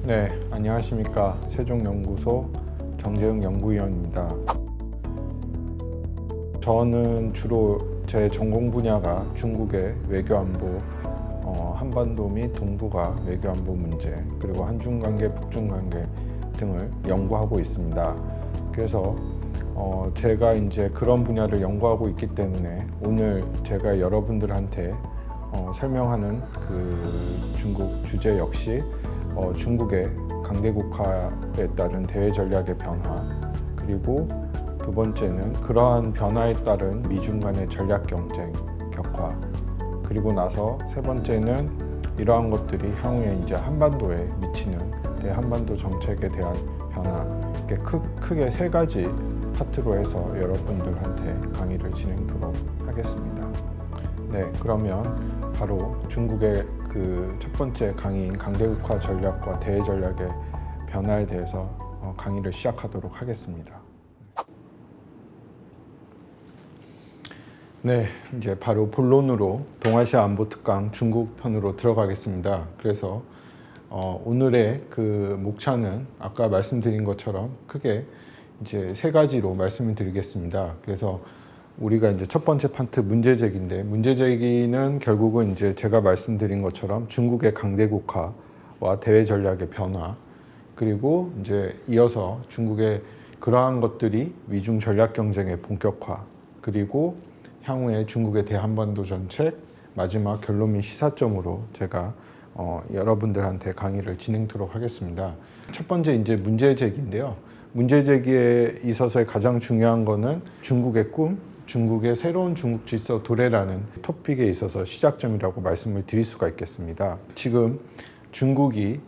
네, 안녕하십니까. 세종연구소 정재흥 연구위원입니다. 저는 주로 제 전공 분야가 중국의 외교안보, 한반도 및 동북아 외교안보 문제, 그리고 한중관계, 북중관계 등을 연구하고 있습니다. 그래서 제가 이제 그런 분야를 연구하고 있기 때문에 오늘 제가 여러분들한테 설명하는 그 중국 주제 역시 중국의 강대국화에 따른 대외 전략의 변화, 그리고 두 번째는 그러한 변화에 따른 미중 간의 전략 경쟁 격화, 그리고 나서 세 번째는 이러한 것들이 향후에 이제 한반도에 미치는 대한반도 정책에 대한 변화, 이렇게 크게 세 가지 파트로 해서 여러분들한테 강의를 진행토록 하겠습니다. 네, 그러면 바로 중국의 그 첫 번째 강의인 강대국화 전략과 대외 전략의 변화에 대해서 강의를 시작하도록 하겠습니다. 네, 이제 바로 본론으로 동아시아 안보 특강 중국 편으로 들어가겠습니다. 그래서 오늘의 그 목차는 아까 말씀드린 것처럼 크게 이제 세 가지로 말씀을 드리겠습니다. 그래서 우리가 이제 첫 번째 파트 문제제기인데, 문제제기는 결국은 이제 제가 말씀드린 것처럼 중국의 강대국화와 대외 전략의 변화, 그리고 이제 이어서 중국의 그러한 것들이 미중 전략 경쟁의 본격화, 그리고 향후에 중국의 대한반도 정책 마지막 결론 및 시사점으로 제가 여러분들한테 강의를 진행토록 하겠습니다. 첫 번째 이제 문제제기인데요. 문제제기에 있어서의 가장 중요한 거는 중국의 꿈, 중국의 새로운 중국 질서 도래라는 토픽에 있어서 시작점이라고 말씀을 드릴 수가 있겠습니다. 지금 중국이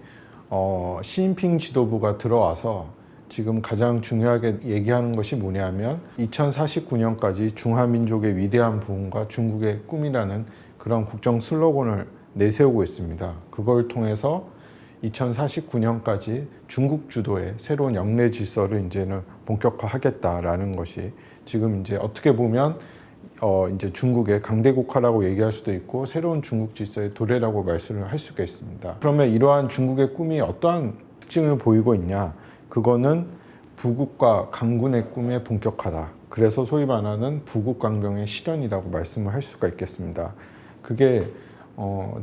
시진핑 지도부가 들어와서 지금 가장 중요하게 얘기하는 것이 뭐냐면 2049년까지 중화민족의 위대한 부흥과 중국의 꿈이라는 그런 국정 슬로건을 내세우고 있습니다. 그걸 통해서 2049년까지 중국 주도의 새로운 영내 질서를 이제는 본격화하겠다라는 것이 지금 이제 어떻게 보면 이제 중국의 강대국화라고 얘기할 수도 있고 새로운 중국 질서의 도래라고 말씀을 할 수가 있습니다. 그러면 이러한 중국의 꿈이 어떠한 특징을 보이고 있냐? 그거는 부국과 강군의 꿈의 본격화다. 그래서 소위 말하는 부국강병의 실현이라고 말씀을 할 수가 있겠습니다. 그게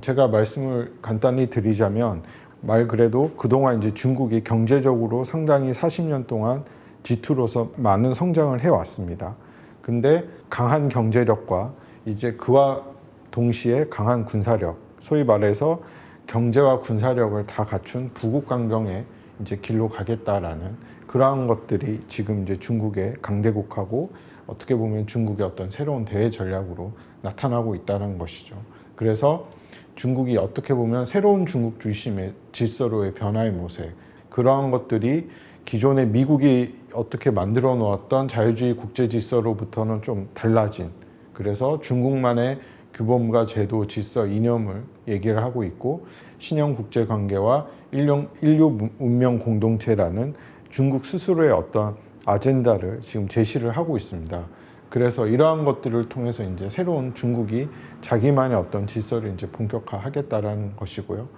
제가 말씀을 간단히 드리자면 말 그래도 그동안 이제 중국이 경제적으로 상당히 40년 동안 G2로서 많은 성장을 해왔습니다. 근데 강한 경제력과 이제 그와 동시에 강한 군사력, 소위 말해서 경제와 군사력을 다 갖춘 부국강병의 이제 길로 가겠다라는 그러한 것들이 지금 이제 중국의 강대국하고 어떻게 보면 중국의 어떤 새로운 대외 전략으로 나타나고 있다는 것이죠. 그래서 중국이 어떻게 보면 새로운 중국 중심의 질서로의 변화의 모색, 그러한 것들이 기존의 미국이 어떻게 만들어 놓았던 자유주의 국제 질서로부터는 좀 달라진, 그래서 중국만의 규범과 제도, 질서, 이념을 얘기를 하고 있고 신형 국제 관계와 인류 문명 공동체라는 중국 스스로의 어떤 아젠다를 지금 제시를 하고 있습니다. 그래서 이러한 것들을 통해서 이제 새로운 중국이 자기만의 어떤 질서를 이제 본격화하겠다라는 것이고요.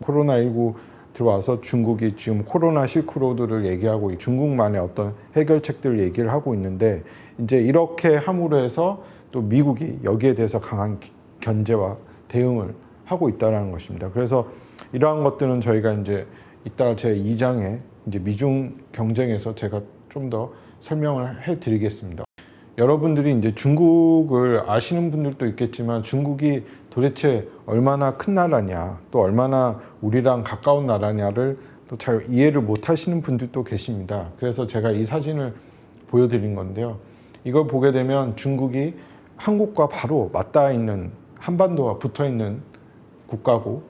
코로나19 들어와서 중국이 지금 코로나 실크로드를 얘기하고 중국만의 어떤 해결책들을 얘기를 하고 있는데 이제 이렇게 함으로 해서 또 미국이 여기에 대해서 강한 견제와 대응을 하고 있다는 것입니다. 그래서 이러한 것들은 저희가 이제 이따 제 2장에 이제 미중 경쟁에서 제가 좀 더 설명을 해 드리겠습니다. 여러분들이 이제 중국을 아시는 분들도 있겠지만 중국이 도대체 얼마나 큰 나라냐, 또 얼마나 우리랑 가까운 나라냐를 또 잘 이해를 못 하시는 분들도 계십니다. 그래서 제가 이 사진을 보여드린 건데요. 이걸 보게 되면 중국이 한국과 바로 맞닿아 있는 한반도와 붙어 있는 국가고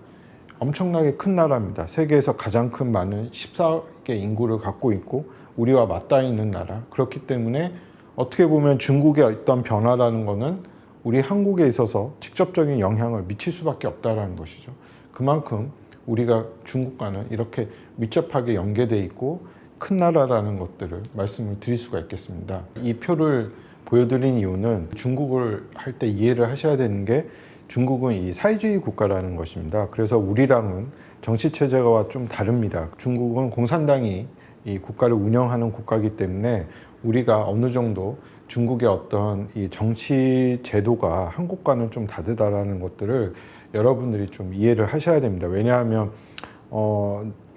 엄청나게 큰 나라입니다. 세계에서 가장 큰 많은 14개 인구를 갖고 있고 우리와 맞닿아 있는 나라. 그렇기 때문에 어떻게 보면 중국의 어떤 변화라는 것은 우리 한국에 있어서 직접적인 영향을 미칠 수밖에 없다는 것이죠. 그만큼 우리가 중국과는 이렇게 밀접하게 연계되어 있고 큰 나라라는 것들을 말씀을 드릴 수가 있겠습니다. 이 표를 보여드린 이유는 중국을 할 때 이해를 하셔야 되는 게 중국은 이 사회주의 국가라는 것입니다. 그래서 우리랑은 정치 체제가 좀 다릅니다. 중국은 공산당이 이 국가를 운영하는 국가이기 때문에 우리가 어느 정도 중국의 어떤 이 정치 제도가 한국과는 좀 다르다라는 것들을 여러분들이 좀 이해를 하셔야 됩니다. 왜냐하면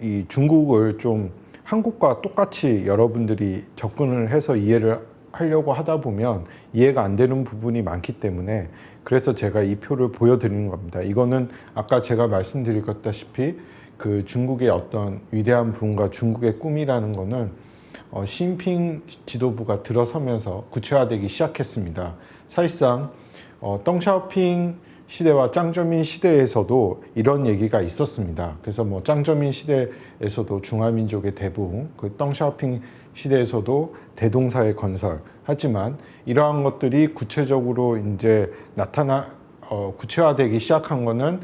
이 중국을 좀 한국과 똑같이 여러분들이 접근을 해서 이해를 하려고 하다 보면 이해가 안 되는 부분이 많기 때문에 그래서 제가 이 표를 보여드리는 겁니다. 이거는 아까 제가 말씀드렸다시피 그 중국의 어떤 위대한 부흥과 중국의 꿈이라는 거는 시진핑 지도부가 들어서면서 구체화되기 시작했습니다. 사실상 덩샤오핑 시대와 짱저민 시대에서도 이런 얘기가 있었습니다. 그래서 뭐 짱저민 시대에서도 중화민족의 대부흥, 그 덩샤오핑 시대에서도 대동사의 건설. 하지만 이러한 것들이 구체적으로 이제 구체화되기 시작한 거는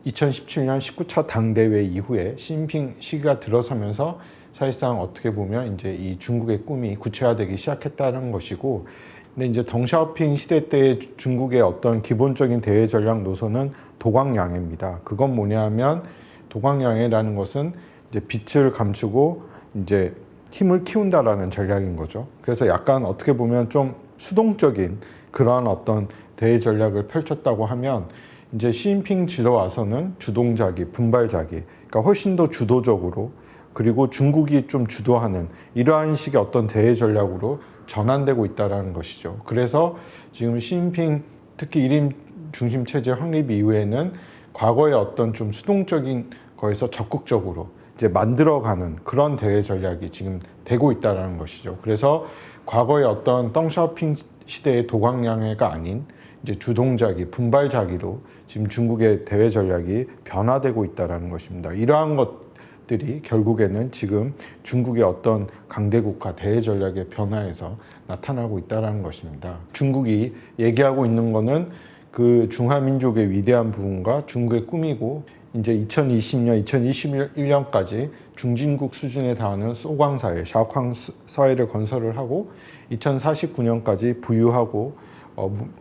2017년 19차 당대회 이후에 시진핑 시기가 들어서면서 사실상 어떻게 보면 이제 이 중국의 꿈이 구체화되기 시작했다는 것이고, 근데 이제 덩샤오핑 시대 때 중국의 어떤 기본적인 대외 전략 노선은 도광양해입니다. 그건 뭐냐면 도광양해라는 것은 이제 빛을 감추고 이제 힘을 키운다라는 전략인 거죠. 그래서 약간 어떻게 보면 좀 수동적인 그러한 어떤 대외 전략을 펼쳤다고 하면 이제 시진핑 들어와서는 주동자기, 분발자기, 그러니까 훨씬 더 주도적으로 그리고 중국이 좀 주도하는 이러한 식의 어떤 대외 전략으로 전환되고 있다는 것이죠. 그래서 지금 시진핑 특히 일임 중심 체제 확립 이후에는 과거의 어떤 좀 수동적인 거에서 적극적으로 이제 만들어가는 그런 대외 전략이 지금 되고 있다는 것이죠. 그래서 과거의 어떤 덩샤오핑 시대의 도광양해가 아닌 이제 주동자기, 분발자기로 지금 중국의 대외 전략이 변화되고 있다는 것입니다. 이러한 것들이 결국에는 지금 중국의 어떤 강대국가 대외 전략의 변화에서 나타나고 있다는 것입니다. 중국이 얘기하고 있는 거는 그 중화민족의 위대한 부흥과 중국의 꿈이고 이제 2020년, 2021년까지 중진국 수준에 달하는 소광사회, 샤오캉 사회를 건설을 하고 2049년까지 부유하고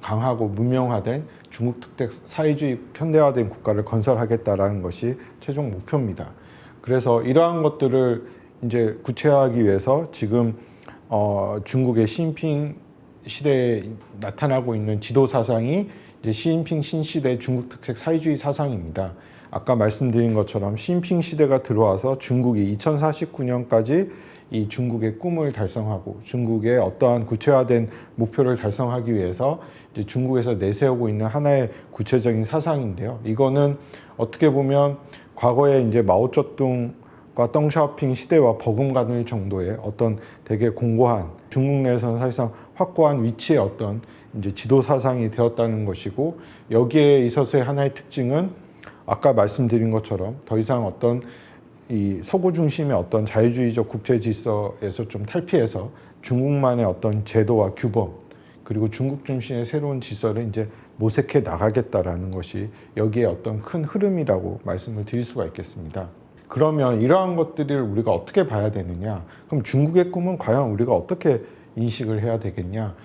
강하고 문명화된 중국 특색 사회주의 현대화된 국가를 건설하겠다라는 것이 최종 목표입니다. 그래서 이러한 것들을 이제 구체화하기 위해서 지금 중국의 시진핑 시대에 나타나고 있는 지도 사상이 이제 시진핑 신시대 중국 특색 사회주의 사상입니다. 아까 말씀드린 것처럼 시진핑 시대가 들어와서 중국이 2049년까지 이 중국의 꿈을 달성하고 중국의 어떠한 구체화된 목표를 달성하기 위해서 이제 중국에서 내세우고 있는 하나의 구체적인 사상인데요. 이거는 어떻게 보면 과거에 이제 마오쩌둥과 덩샤오핑 시대와 버금가는 정도의 어떤 되게 공고한 중국 내에서는 사실상 확고한 위치의 어떤 이제 지도 사상이 되었다는 것이고, 여기에 있어서의 하나의 특징은 아까 말씀드린 것처럼 더 이상 어떤 이 서구 중심의 어떤 자유주의적 국제 질서에서 좀 탈피해서 중국만의 어떤 제도와 규범 그리고 중국 중심의 새로운 질서를 이제 모색해 나가겠다라는 것이 여기에 어떤 큰 흐름이라고 말씀을 드릴 수가 있겠습니다. 그러면 이러한 것들을 우리가 어떻게 봐야 되느냐? 그럼 중국의 꿈은 과연 우리가 어떻게 인식을 해야 되겠냐?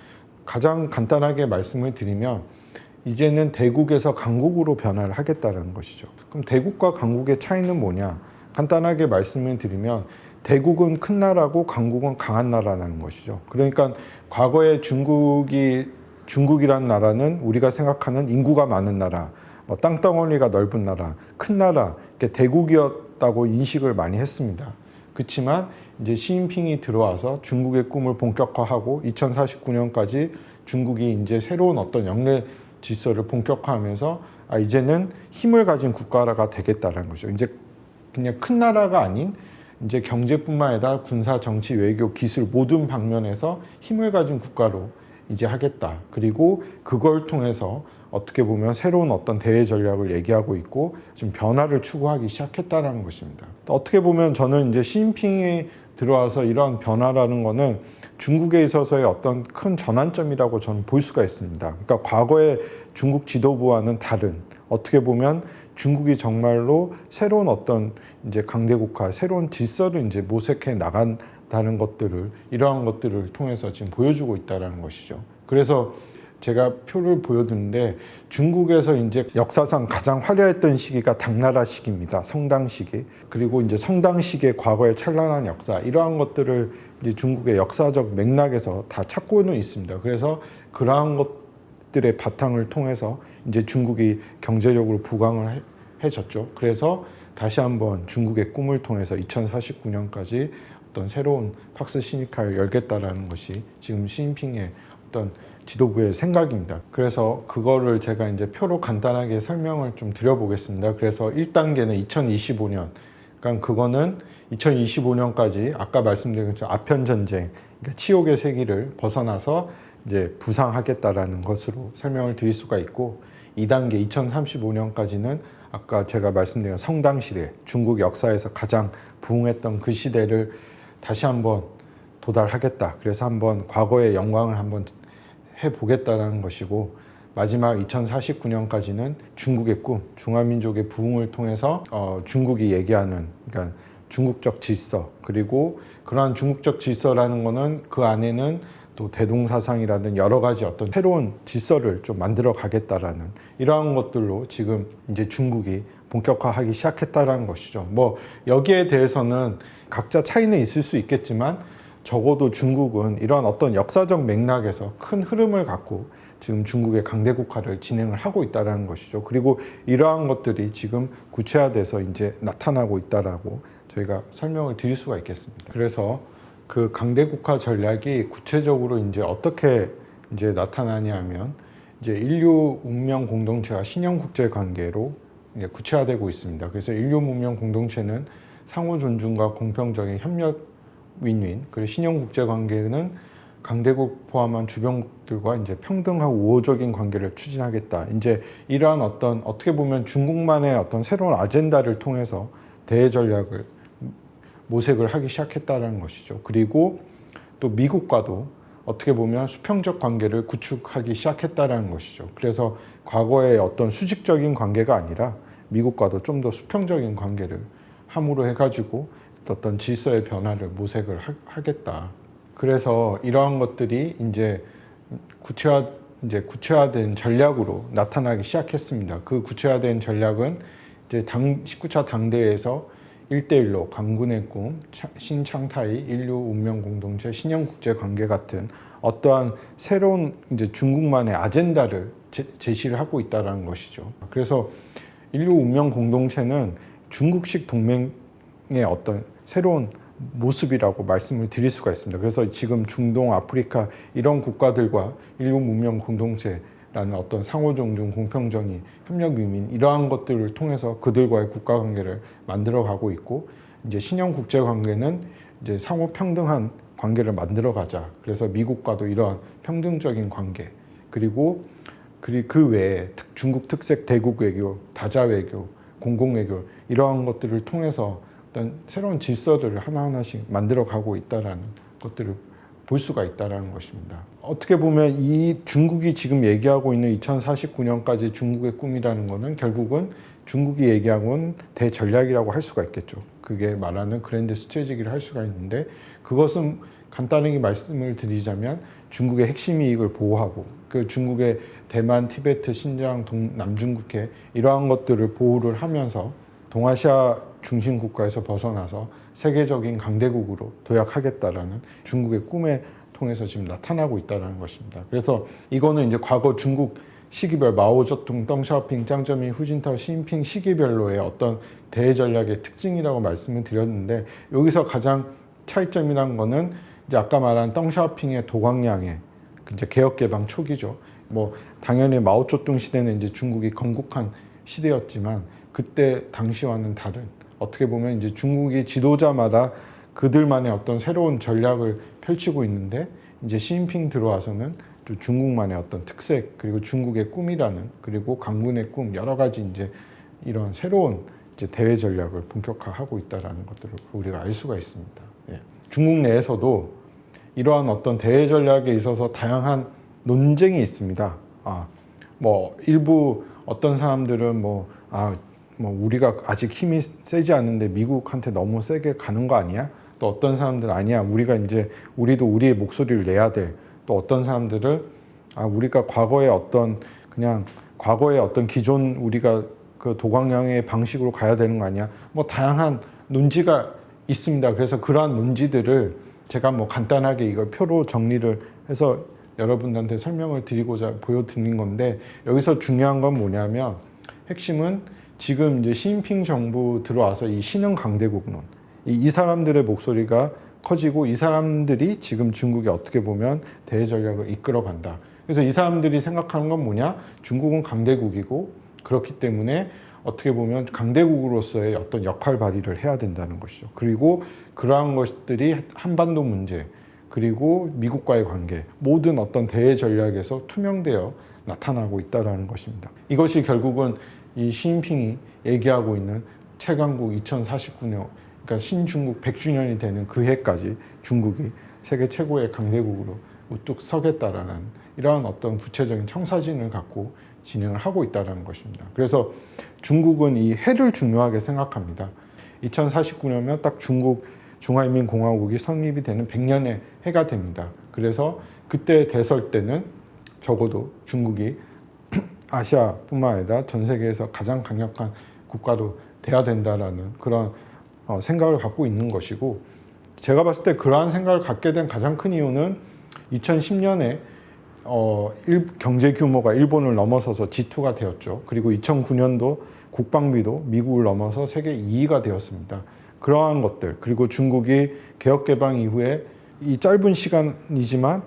가장 간단하게 말씀을 드리면 이제는 대국에서 강국으로 변화를 하겠다는 것이죠. 그럼 대국과 강국의 차이는 뭐냐? 간단하게 말씀을 드리면 대국은 큰 나라고 강국은 강한 나라라는 것이죠. 그러니까 과거에 중국이라는 나라는 우리가 생각하는 인구가 많은 나라, 땅덩어리가 넓은 나라, 큰 나라, 이렇게 대국이었다고 인식을 많이 했습니다. 그렇지만 이제 시진핑이 들어와서 중국의 꿈을 본격화하고 2049년까지 중국이 이제 새로운 어떤 영내 질서를 본격화하면서 이제는 힘을 가진 국가가 되겠다는 거죠. 이제 그냥 큰 나라가 아닌 이제 경제뿐만 아니라 군사, 정치, 외교, 기술 모든 방면에서 힘을 가진 국가로 이제 하겠다. 그리고 그걸 통해서 어떻게 보면 새로운 어떤 대외 전략을 얘기하고 있고 좀 변화를 추구하기 시작했다는 것입니다. 어떻게 보면 저는 이제 시진핑이 들어와서 이러한 변화라는 거는 중국에 있어서의 어떤 큰 전환점이라고 저는 볼 수가 있습니다. 그러니까 과거의 중국 지도부와는 다른, 어떻게 보면 중국이 정말로 새로운 어떤 이제 강대국가, 새로운 질서를 이제 모색해 나간다는 것들을 이러한 것들을 통해서 지금 보여주고 있다는 것이죠. 그래서 제가 표를 보여드는데 중국에서 이제 역사상 가장 화려했던 시기가 당나라 시기입니다. 성당 시기. 그리고 이제 성당 시기의 과거의 찬란한 역사 이러한 것들을 이제 중국의 역사적 맥락에서 다 찾고는 있습니다. 그래서 그러한 것들의 바탕을 통해서 이제 중국이 경제적으로 부강을 해졌죠. 그래서 다시 한번 중국의 꿈을 통해서 2049년까지 어떤 새로운 팍스 시니카를 열겠다라는 것이 지금 시진핑의 어떤 지도부의 생각입니다. 그래서 그거를 제가 이제 표로 간단하게 설명을 좀 드려보겠습니다. 그래서 1단계는 2025년. 그러니까 그거는 2025년까지 아까 말씀드린 것처럼 아편 전쟁, 그러니까 치욕의 세기를 벗어나서 이제 부상하겠다라는 것으로 설명을 드릴 수가 있고, 2단계 2035년까지는 아까 제가 말씀드린 성당 시대, 중국 역사에서 가장 부흥했던 그 시대를 다시 한번 도달하겠다. 그래서 한번 과거의 영광을 한번 해보겠다라는 것이고, 마지막 2049년까지는 중국의 꿈, 중화민족의 부흥을 통해서 중국이 얘기하는, 그러니까 중국적 질서, 그리고 그러한 중국적 질서라는 거는 그 안에는 또 대동사상이라든 여러 가지 어떤 새로운 질서를 좀 만들어 가겠다라는 이러한 것들로 지금 이제 중국이 본격화하기 시작했다라는 것이죠. 뭐 여기에 대해서는 각자 차이는 있을 수 있겠지만 적어도 중국은 이러한 어떤 역사적 맥락에서 큰 흐름을 갖고 지금 중국의 강대국화를 진행을 하고 있다는 것이죠. 그리고 이러한 것들이 지금 구체화돼서 이제 나타나고 있다라고 저희가 설명을 드릴 수가 있겠습니다. 그래서 그 강대국화 전략이 구체적으로 이제 어떻게 이제 나타나냐면 이제 인류 문명 공동체와 신형 국제 관계로 이제 구체화되고 있습니다. 그래서 인류 문명 공동체는 상호 존중과 공평적인 협력 윈윈, 그리고 신형 국제 관계는 강대국 포함한 주변국들과 이제 평등하고 우호적인 관계를 추진하겠다. 이제 이러한 어떤 어떻게 보면 중국만의 어떤 새로운 아젠다를 통해서 대외 전략을 모색을 하기 시작했다는 것이죠. 그리고 또 미국과도 어떻게 보면 수평적 관계를 구축하기 시작했다는 것이죠. 그래서 과거의 어떤 수직적인 관계가 아니라 미국과도 좀 더 수평적인 관계를 함으로 해가지고 어떤 질서의 변화를 모색을 하겠다. 그래서 이러한 것들이 이제 구체화된 전략으로 나타나기 시작했습니다. 그 구체화된 전략은 이제 19차 당대회에서 1대1로 강군의 꿈, 신창타이, 인류 운명 공동체, 신형 국제 관계 같은 어떠한 새로운 이제 중국만의 아젠다를 제시를 하고 있다는 것이죠. 그래서 인류 운명 공동체는 중국식 동맹의 어떤 새로운 모습이라고 말씀을 드릴 수가 있습니다. 그래서 지금 중동, 아프리카 이런 국가들과 인류 문명 공동체라는 어떤 상호 존중, 공평정의, 협력 위민 이러한 것들을 통해서 그들과의 국가 관계를 만들어 가고 있고, 이제 신형 국제 관계는 이제 상호 평등한 관계를 만들어 가자. 그래서 미국과도 이러한 평등적인 관계, 그리고 그 외에 중국 특색 대국 외교, 다자 외교, 공공 외교 이러한 것들을 통해서 어떤 새로운 질서들을 하나하나씩 만들어 가고 있다라는 것들을 볼 수가 있다는 것입니다. 어떻게 보면 이 중국이 지금 얘기하고 있는 2049년까지 중국의 꿈이라는 것은 결국은 중국이 얘기하고는 대전략이라고 할 수가 있겠죠. 그게 말하는 그랜드 스트래티지를 할 수가 있는데, 그것은 간단하게 말씀을 드리자면 중국의 핵심 이익을 보호하고 그 중국의 대만, 티베트, 신장, 남중국해 이러한 것들을 보호를 하면서 동아시아 중심 국가에서 벗어나서 세계적인 강대국으로 도약하겠다라는 중국의 꿈에 통해서 지금 나타나고 있다는 것입니다. 그래서 이거는 이제 과거 중국 시기별 마오쩌둥, 덩샤오핑, 짱저민, 후진타오, 시진핑 시기별로의 어떤 대외 전략의 특징이라고 말씀을 드렸는데, 여기서 가장 차이점이란 거는 이제 아까 말한 덩샤오핑의 도광량의 이제 개혁 개방 초기죠. 뭐 당연히 마오쩌둥 시대는 이제 중국이 건국한 시대였지만 그때 당시와는 다른, 어떻게 보면 이제 중국이 지도자마다 그들만의 어떤 새로운 전략을 펼치고 있는데, 이제 시진핑 들어와서는 또 중국만의 어떤 특색, 그리고 중국의 꿈이라는, 그리고 강군의 꿈 여러 가지 이제 이런 새로운 이제 대외 전략을 본격화하고 있다라는 것들을 우리가 알 수가 있습니다. 예. 중국 내에서도 이러한 어떤 대외 전략에 있어서 다양한 논쟁이 있습니다. 뭐 일부 어떤 사람들은 뭐 우리가 아직 힘이 세지 않은데 미국한테 너무 세게 가는 거 아니야? 또 어떤 사람들은 아니야, 우리도 우리의 목소리를 내야 돼. 또 어떤 사람들은 우리가 과거에 어떤 그냥 과거의 어떤 기존 우리가 그 도광양의 방식으로 가야 되는 거 아니야? 뭐 다양한 논지가 있습니다. 그래서 그러한 논지들을 제가 뭐 간단하게 이걸 표로 정리를 해서 여러분들한테 설명을 드리고자 보여드린 건데, 여기서 중요한 건 뭐냐면 핵심은 지금 이제 시진핑 정부 들어와서 이 신흥 강대국론, 이 사람들의 목소리가 커지고 이 사람들이 지금 중국이 어떻게 보면 대외 전략을 이끌어간다. 그래서 이 사람들이 생각하는 건 뭐냐? 중국은 강대국이고 그렇기 때문에 어떻게 보면 강대국으로서의 어떤 역할 발휘를 해야 된다는 것이죠. 그리고 그러한 것들이 한반도 문제, 그리고 미국과의 관계, 모든 어떤 대외 전략에서 투명되어 나타나고 있다는 것입니다. 이것이 결국은 이 시진핑이 얘기하고 있는 최강국 2049년, 그러니까 신중국 100주년이 되는 그 해까지 중국이 세계 최고의 강대국으로 우뚝 서겠다라는 이러한 어떤 구체적인 청사진을 갖고 진행을 하고 있다는 것입니다. 그래서 중국은 이 해를 중요하게 생각합니다. 2049년이면 딱 중국 중화인민공화국이 성립이 되는 100년의 해가 됩니다. 그래서 그때 됐을 때는 적어도 중국이 아시아뿐만 아니라 전 세계에서 가장 강력한 국가로 돼야 된다라는 그런 생각을 갖고 있는 것이고, 제가 봤을 때 그러한 생각을 갖게 된 가장 큰 이유는 2010년에 경제 규모가 일본을 넘어서서 G2가 되었죠. 그리고 2009년도 국방비도 미국을 넘어서 세계 2위가 되었습니다. 그러한 것들, 그리고 중국이 개혁개방 이후에 이 짧은 시간이지만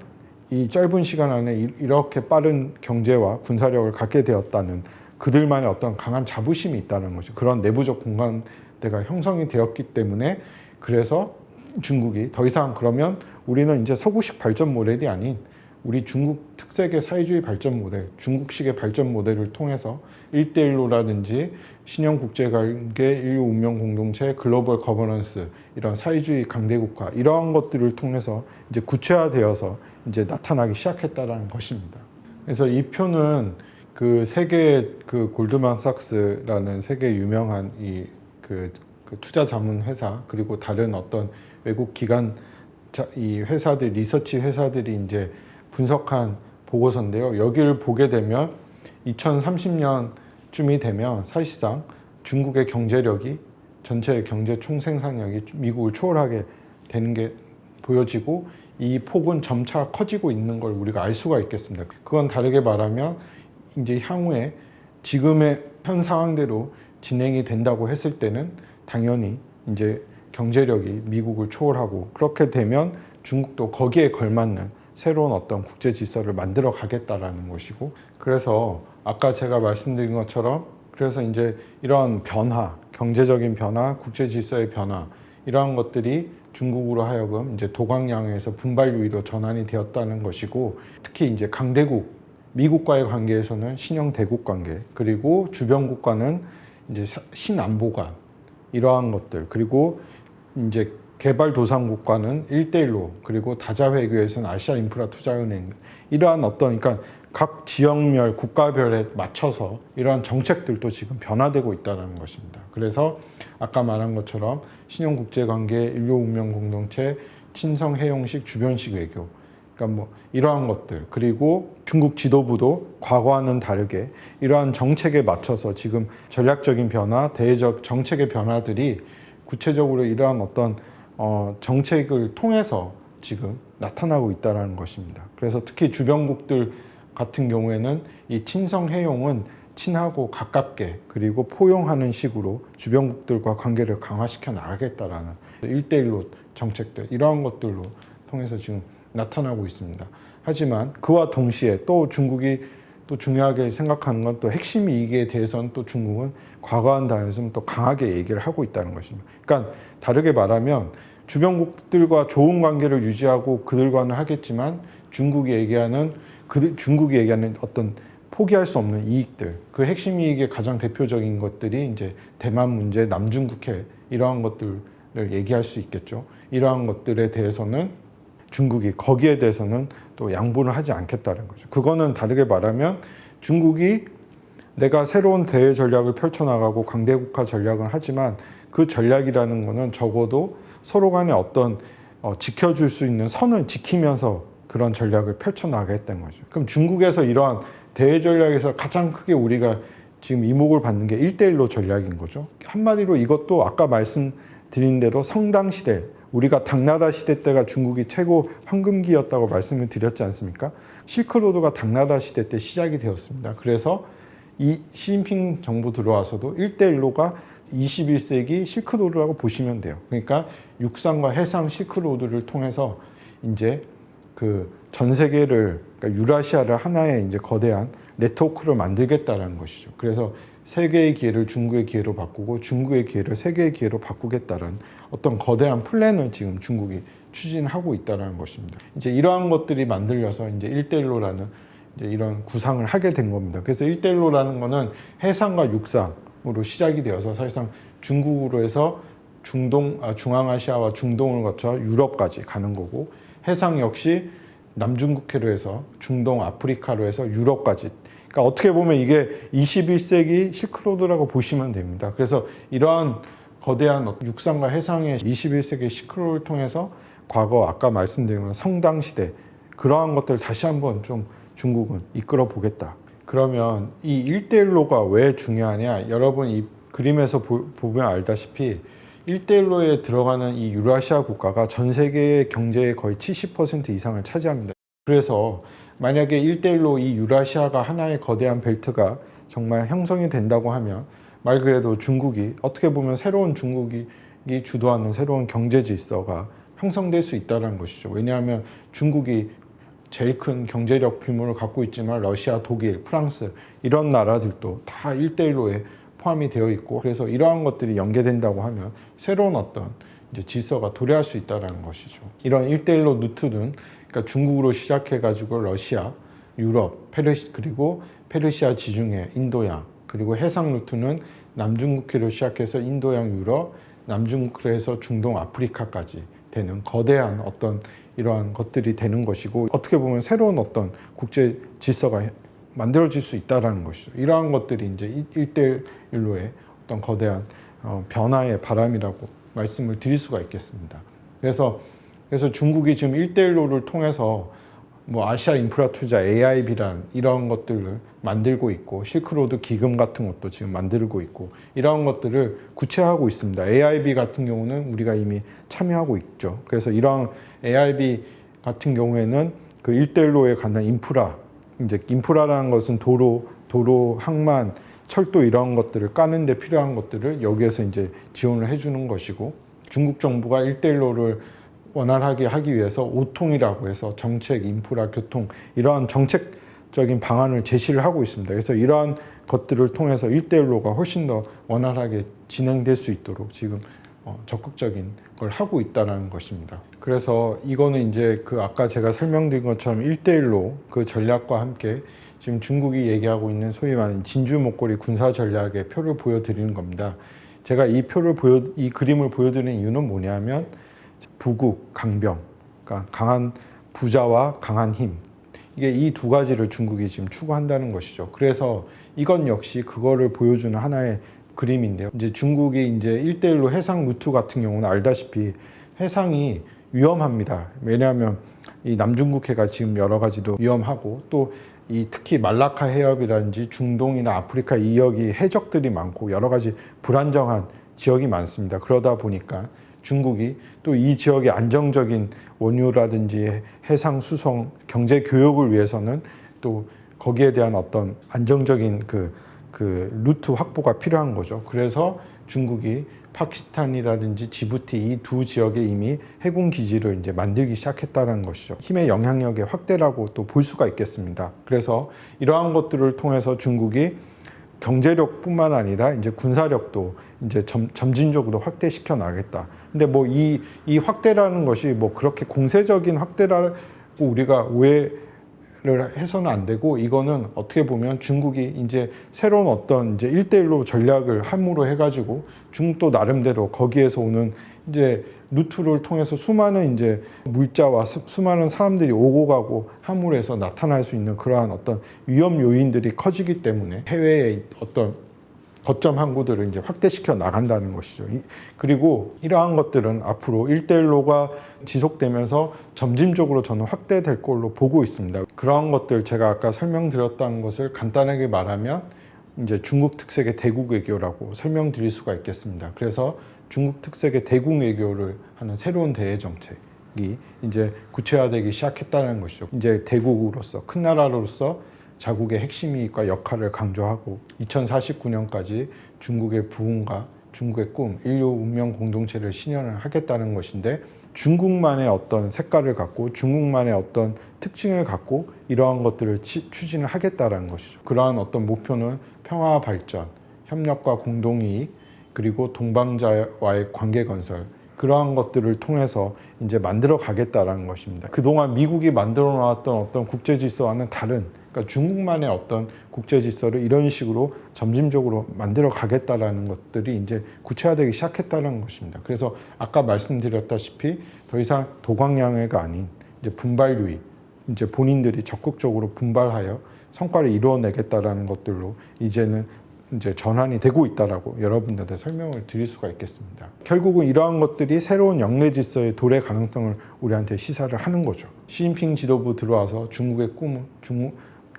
이 짧은 시간 안에 이렇게 빠른 경제와 군사력을 갖게 되었다는 그들만의 어떤 강한 자부심이 있다는 것이, 그런 내부적 공감대가 형성이 되었기 때문에, 그래서 중국이 더 이상 그러면 우리는 이제 서구식 발전 모델이 아닌 우리 중국 특색의 사회주의 발전 모델, 중국식의 발전 모델을 통해서 1대1로라든지 신형 국제관계, 인류 운명 공동체, 글로벌 거버넌스, 이런 사회주의 강대국화, 이러한 것들을 통해서 이제 구체화되어서 이제 나타나기 시작했다라는 것입니다. 그래서 이 표는 그 세계 그 골드만삭스라는 세계 유명한 그 투자 자문 회사, 그리고 다른 어떤 외국 기관 이 회사들, 리서치 회사들이 이제 분석한 보고서인데요. 여기를 보게 되면 2030년쯤이 되면 사실상 중국의 경제력이, 전체 경제 총생산력이 미국을 초월하게 되는 게 보여지고, 이 폭은 점차 커지고 있는 걸 우리가 알 수가 있겠습니다. 그건 다르게 말하면 이제 향후에 지금의 현 상황대로 진행이 된다고 했을 때는 당연히 이제 경제력이 미국을 초월하고, 그렇게 되면 중국도 거기에 걸맞는 새로운 어떤 국제 질서를 만들어 가겠다라는 것이고, 그래서 아까 제가 말씀드린 것처럼 그래서 이제 이러한 변화, 경제적인 변화, 국제 질서의 변화, 이러한 것들이 중국으로 하여금 이제 도광양에서 분발 요인으로 전환이 되었다는 것이고, 특히 이제 강대국 미국과의 관계에서는 신형 대국 관계, 그리고 주변 국가는 이제 신안보관, 이러한 것들, 그리고 이제 개발도상국가는 1대1로, 그리고 다자회교에서는 아시아인프라투자은행, 이러한 어떤, 그러니까 각 지역별, 국가별에 맞춰서 이러한 정책들도 지금 변화되고 있다는 것입니다. 그래서 아까 말한 것처럼 신용국제관계, 인류운명공동체, 친성해용식, 주변식 외교, 그러니까 뭐 이러한 것들, 그리고 중국 지도부도 과거와는 다르게 이러한 정책에 맞춰서 지금 전략적인 변화, 대외적 정책의 변화들이 구체적으로 이러한 어떤 정책을 통해서 지금 나타나고 있다는 것입니다. 그래서 특히 주변국들 같은 경우에는 이 친성해용은 친하고 가깝게, 그리고 포용하는 식으로 주변국들과 관계를 강화시켜 나가겠다라는 1대1로 정책들, 이러한 것들로 통해서 지금 나타나고 있습니다. 하지만 그와 동시에 또 중국이 또 중요하게 생각하는 건, 또 핵심 이익에 대해서는 또 중국은 과거와는 다르지만 또 강하게 얘기를 하고 있다는 것입니다. 그러니까 다르게 말하면 주변국들과 좋은 관계를 유지하고 그들과는 하겠지만 중국이 얘기하는 어떤 포기할 수 없는 이익들, 그 핵심 이익의 가장 대표적인 것들이 이제 대만 문제, 남중국해, 이러한 것들을 얘기할 수 있겠죠. 이러한 것들에 대해서는 중국이 거기에 대해서는 또 양보를 하지 않겠다는 거죠. 그거는 다르게 말하면 중국이 내가 새로운 대외 전략을 펼쳐나가고 강대국화 전략을 하지만 그 전략이라는 거는 적어도 서로 간에 어떤 지켜줄 수 있는 선을 지키면서 그런 전략을 펼쳐나가겠다는 거죠. 그럼 중국에서 이러한 대외 전략에서 가장 크게 우리가 지금 이목을 받는 게 1대1로 전략인 거죠. 한마디로 이것도 아까 말씀드린 대로 성당시대, 우리가 당나라 시대 때가 중국이 최고 황금기였다고 말씀을 드렸지 않습니까? 실크로드가 당나라 시대 때 시작이 되었습니다. 그래서 이 시진핑 정부 들어와서도 1대1로가 21세기 실크로드라고 보시면 돼요. 그러니까 육상과 해상 실크로드를 통해서 이제 그 전 세계를, 그러니까 유라시아를 하나의 이제 거대한 네트워크를 만들겠다라는 것이죠. 그래서 세계의 기회를 중국의 기회로 바꾸고 중국의 기회를 세계의 기회로 바꾸겠다는 어떤 거대한 플랜을 지금 중국이 추진하고 있다는 것입니다. 이제 이러한 것들이 만들려서 이제 1대1로라는 이제 이런 구상을 하게 된 겁니다. 그래서 1대1로라는 거는 해상과 육상으로 시작이 되어서 사실상 중국으로 해서 중앙아시아와 중동을 거쳐 유럽까지 가는 거고, 해상 역시 남중국해로 해서 중동, 아프리카로 해서 유럽까지. 그러니까 어떻게 보면 이게 21세기 실크로드라고 보시면 됩니다. 그래서 이러한 거대한 육상과 해상의 21세기 실크로드를 통해서 과거 아까 말씀드린 성당시대, 그러한 것들 다시 한번 좀 중국은 이끌어 보겠다. 그러면 이 1대1로가 왜 중요하냐? 여러분 이 그림에서 보면 알다시피 1대1로에 들어가는 이 유라시아 국가가 전 세계의 경제의 거의 70% 이상을 차지합니다. 그래서 만약에 1대1로 이 유라시아가 하나의 거대한 벨트가 정말 형성이 된다고 하면 말 그대로 중국이 어떻게 보면 새로운 중국이 주도하는 새로운 경제 질서가 형성될 수 있다는 것이죠. 왜냐하면 중국이 제일 큰 경제력 규모를 갖고 있지만 러시아, 독일, 프랑스 이런 나라들도 다 1대1로에 포함이 되어 있고, 그래서 이러한 것들이 연계된다고 하면 새로운 어떤 이제 질서가 도래할 수 있다는 것이죠. 이런 1대1로 루트는 그러니까 중국으로 시작해가지고 러시아, 유럽, 그리고 페르시아 지중해, 인도양, 그리고 해상 루트는 남중국해로 시작해서 인도양, 유럽, 남중국해로 해서 중동, 아프리카까지 되는 거대한 어떤 이러한 것들이 되는 것이고, 어떻게 보면 새로운 어떤 국제 질서가 만들어질 수 있다는 것이죠. 이러한 것들이 이제 1대1로의 어떤 거대한 변화의 바람이라고 말씀을 드릴 수가 있겠습니다. 그래서 중국이 지금 1대1로를 통해서 뭐 아시아 인프라 투자 AIB란 이런 것들을 만들고 있고, 실크로드 기금 같은 것도 지금 만들고 있고, 이런 것들을 구체화하고 있습니다. AIB 같은 경우는 우리가 이미 참여하고 있죠. 그래서 이런 AIB 같은 경우에는 그 1대1로에 관한 이제 인프라라는 것은 도로, 항만, 철도 이런 것들을 까는 데 필요한 것들을 여기에서 이제 지원을 해주는 것이고, 중국 정부가 1대1로를 원활하게 하기 위해서 오통이라고 해서 정책, 인프라, 교통 이러한 정책적인 방안을 제시를 하고 있습니다. 그래서 이러한 것들을 통해서 1대1로가 훨씬 더 원활하게 진행될 수 있도록 지금 적극적인 걸 하고 있다는 것입니다. 그래서 이거는 이제 그 아까 제가 설명드린 것처럼 1대1로 그 전략과 함께 지금 중국이 얘기하고 있는 소위 말하는 진주 목걸이 군사 전략의 표를 보여드리는 겁니다. 제가 이 그림을 보여드리는 이유는 뭐냐면 부국, 강병, 그러니까 강한 부자와 강한 힘, 이게 이 두 가지를 중국이 지금 추구한다는 것이죠. 그래서 이건 역시 그거를 보여주는 하나의 그림인데요. 이제 중국이 이제 1대1로 해상 루트 같은 경우는 알다시피 해상이 위험합니다. 왜냐하면 이 남중국해가 지금 여러 가지도 위험하고, 또 이 특히 말라카 해협이라든지 중동이나 아프리카 이역이 해적들이 많고 여러 가지 불안정한 지역이 많습니다. 그러다 보니까 중국이 또 이 지역의 안정적인 원유라든지 해상 수송, 경제 교역을 위해서는 또 거기에 대한 어떤 안정적인 그 루트 확보가 필요한 거죠. 그래서 중국이 파키스탄이라든지 지부티 이 두 지역에 이미 해군 기지를 이제 만들기 시작했다는 것이죠. 힘의 영향력의 확대라고 또 볼 수가 있겠습니다. 그래서 이러한 것들을 통해서 중국이 경제력뿐만 아니라 이제 군사력도 이제 점진적으로 확대시켜 나가겠다. 근데 뭐 이 확대라는 것이 뭐 그렇게 공세적인 확대라고 우리가 오해를 해서는 안 되고, 이거는 어떻게 보면 중국이 이제 새로운 어떤 이제 1대1로 전략을 함으로 해가지고 중국도 나름대로 거기에서 오는 이제 루트를 통해서 수많은 이제 물자와 수많은 사람들이 오고 가고 함으로 해서 나타날 수 있는 그러한 어떤 위험 요인들이 커지기 때문에 해외의 어떤 거점 항구들을 이제 확대시켜 나간다는 것이죠. 그리고 이러한 것들은 앞으로 1대1로가 지속되면서 점진적으로 저는 확대될 걸로 보고 있습니다. 그러한 것들 제가 아까 설명드렸던 것을 간단하게 말하면 이제 중국 특색의 대국 외교라고 설명드릴 수가 있겠습니다. 그래서 중국 특색의 대국 외교를 하는 새로운 대외 정책이 이제 구체화되기 시작했다는 것이죠. 이제 대국으로서 큰 나라로서 자국의 핵심 이익과 역할을 강조하고 2049년까지 중국의 부흥과 중국의 꿈, 인류 운명 공동체를 실현을 하겠다는 것인데 중국만의 어떤 색깔을 갖고 중국만의 어떤 특징을 갖고 이러한 것들을 추진을 하겠다는 것이죠. 그러한 어떤 목표는 평화 발전, 협력과 공동이익, 그리고 동방자와의 관계 건설, 그러한 것들을 통해서 이제 만들어 가겠다라는 것입니다. 그동안 미국이 만들어 놨던 어떤 국제 질서와는 다른, 그러니까 중국만의 어떤 국제 질서를 이런 식으로 점진적으로 만들어 가겠다라는 것들이 이제 구체화되기 시작했다는 것입니다. 그래서 아까 말씀드렸다시피 더 이상 도광양해가 아닌 이제 분발 유입, 이제 본인들이 적극적으로 분발하여 성과를 이루어내겠다라는 것들로 이제는 이제 전환이 되고 있다라고 여러분들한테 설명을 드릴 수가 있겠습니다. 결국은 이러한 것들이 새로운 영내 질서의 도래 가능성을 우리한테 시사를 하는 거죠. 시진핑 지도부 들어와서 중국의 꿈은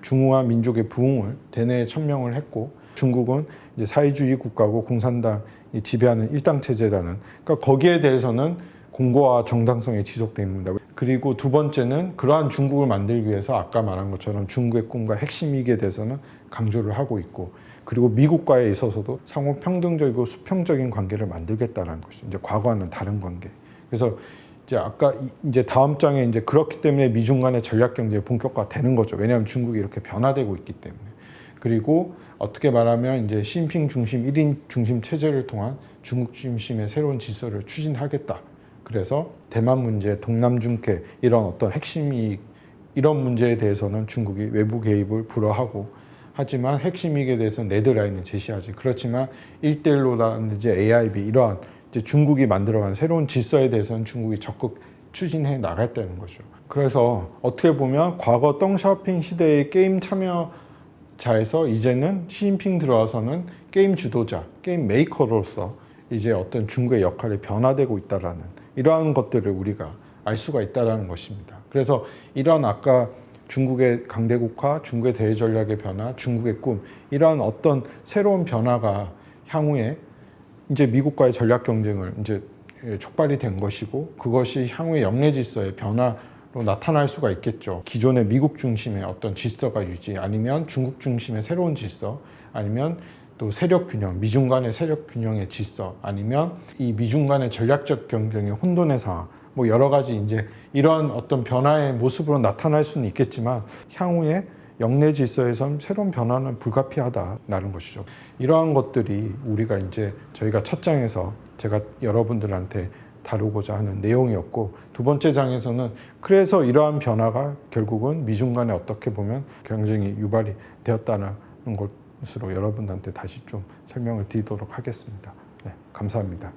중후한 민족의 부흥을 대내에 천명을 했고, 중국은 이제 사회주의 국가고 공산당이 지배하는 일당 체제라는, 그러니까 거기에 대해서는 공고와 정당성이 지속됩니다. 그리고 두 번째는 그러한 중국을 만들기 위해서 아까 말한 것처럼 중국의 꿈과 핵심 이익에 대해서는 강조를 하고 있고, 그리고 미국과에 있어서도 상호 평등적이고 수평적인 관계를 만들겠다는 것이죠. 이제 과거와는 다른 관계. 그래서 이제 아까 이제 다음 장에 이제 그렇기 때문에 미중 간의 전략 경제가 본격화되는 거죠. 왜냐하면 중국이 이렇게 변화되고 있기 때문에. 그리고 어떻게 말하면 이제 시진핑 중심 1인 중심 체제를 통한 중국 중심의 새로운 질서를 추진하겠다. 그래서 대만 문제, 동남 중계 이런 어떤 핵심 이익 이런 문제에 대해서는 중국이 외부 개입을 불허하고, 하지만 핵심 이익에 대해서는 레드라인을 제시하지. 그렇지만 1대1로라든지 AIB 이러한 이제 중국이 만들어간 새로운 질서에 대해서는 중국이 적극 추진해 나갔다는 거죠. 그래서 어떻게 보면 과거 덩샤오핑 시대의 게임 참여자에서 이제는 시진핑 들어와서는 게임 주도자, 게임 메이커로서 이제 어떤 중국의 역할이 변화되고 있다라는 이러한 것들을 우리가 알 수가 있다라는 것입니다. 그래서 이런 아까 중국의 강대국화, 중국의 대외 전략의 변화, 중국의 꿈 이러한 어떤 새로운 변화가 향후에 이제 미국과의 전략 경쟁을 이제 촉발이 된 것이고, 그것이 향후의 영내 질서의 변화로 나타날 수가 있겠죠. 기존의 미국 중심의 어떤 질서가 유지, 아니면 중국 중심의 새로운 질서, 아니면 또 세력 균형, 미중 간의 세력 균형의 질서, 아니면 이 미중 간의 전략적 경쟁의 혼돈의 상황, 뭐 여러 가지 이제 이러한 어떤 변화의 모습으로 나타날 수는 있겠지만 향후에 영내 질서에선 새로운 변화는 불가피하다라는 것이죠. 이러한 것들이 우리가 이제 저희가 첫 장에서 제가 여러분들한테 다루고자 하는 내용이었고, 두 번째 장에서는 그래서 이러한 변화가 결국은 미중 간에 어떻게 보면 경쟁이 유발이 되었다는 것으로 여러분들한테 다시 좀 설명을 드리도록 하겠습니다. 네, 감사합니다.